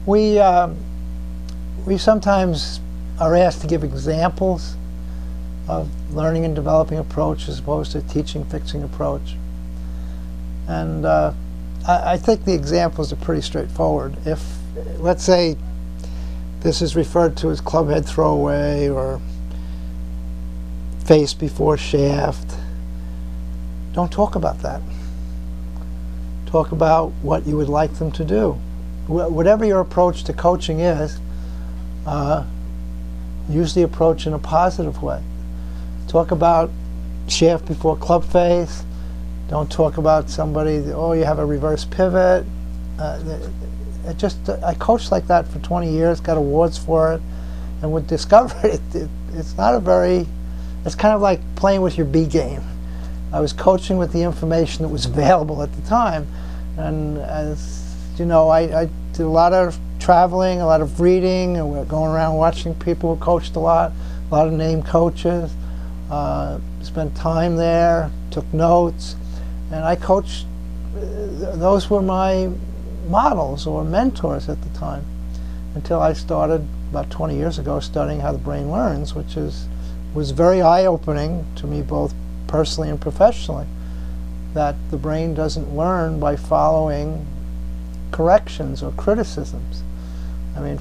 We sometimes are asked to give examples of learning and developing approach as opposed to teaching, fixing approach. And I think the examples are pretty straightforward. If, let's say, this is referred to as clubhead throwaway or face before shaft, don't talk about that. Talk about what you would like them to do. Whatever your approach to coaching is, use the approach in a positive way. Talk about shaft before club face. Don't talk about somebody, oh, you have a reverse pivot. I coached like that for 20 years, got awards for it, and would discover it's not a very, it's kind of like playing with your B game. I was coaching with the information that was available at the time, and as you know, I did a lot of traveling, a lot of reading, and we're going around watching people who coached a lot of name coaches, spent time there, took notes, and I coached, those were my models or mentors at the time, until I started about 20 years ago studying how the brain learns, which was very eye-opening to me both personally and professionally, that the brain doesn't learn by following corrections or criticisms. I mean,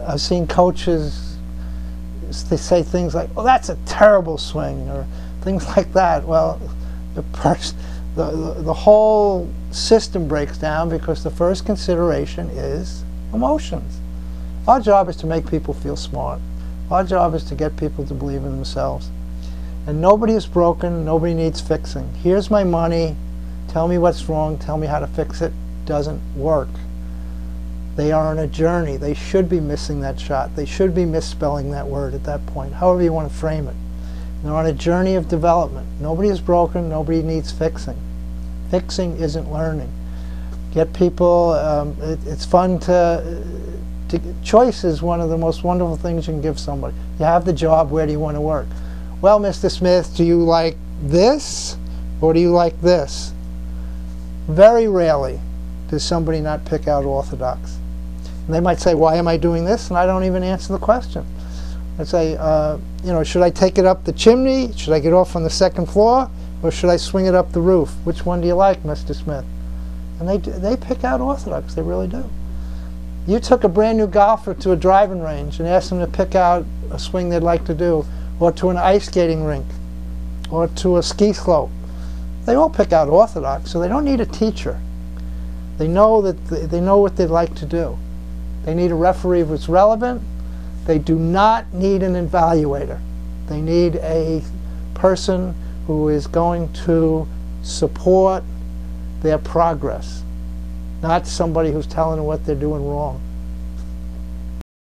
I've seen coaches, they say things like, oh, that's a terrible swing, or things like that. Well, the whole system breaks down because the first consideration is emotions. Our job is to make people feel smart. Our job is to get people to believe in themselves. And nobody is broken, nobody needs fixing. Here's my money, tell me what's wrong, tell me how to fix it. Doesn't work. They are on a journey. They should be missing that shot. They should be misspelling that word at that point, however you want to frame it. They're on a journey of development. Nobody is broken, nobody needs fixing. Fixing isn't learning. Get people, it's fun choice is one of the most wonderful things you can give somebody. You have the job, where do you want to work? Well, Mr. Smith, do you like this or do you like this? Very rarely does somebody not pick out orthodox. And they might say, why am I doing this? And I don't even answer the question. I say, you know, should I take it up the chimney? Should I get off on the second floor? Or should I swing it up the roof? Which one do you like, Mr. Smith? And they pick out orthodox, they really do. You took a brand new golfer to a driving range and asked them to pick out a swing they'd like to do, or to an ice skating rink, or to a ski slope. They all pick out orthodox, so they don't need a teacher. They know that they know what they'd like to do. They need a referee who's relevant. They do not need an evaluator. They need a person who is going to support their progress, not somebody who's telling them what they're doing wrong.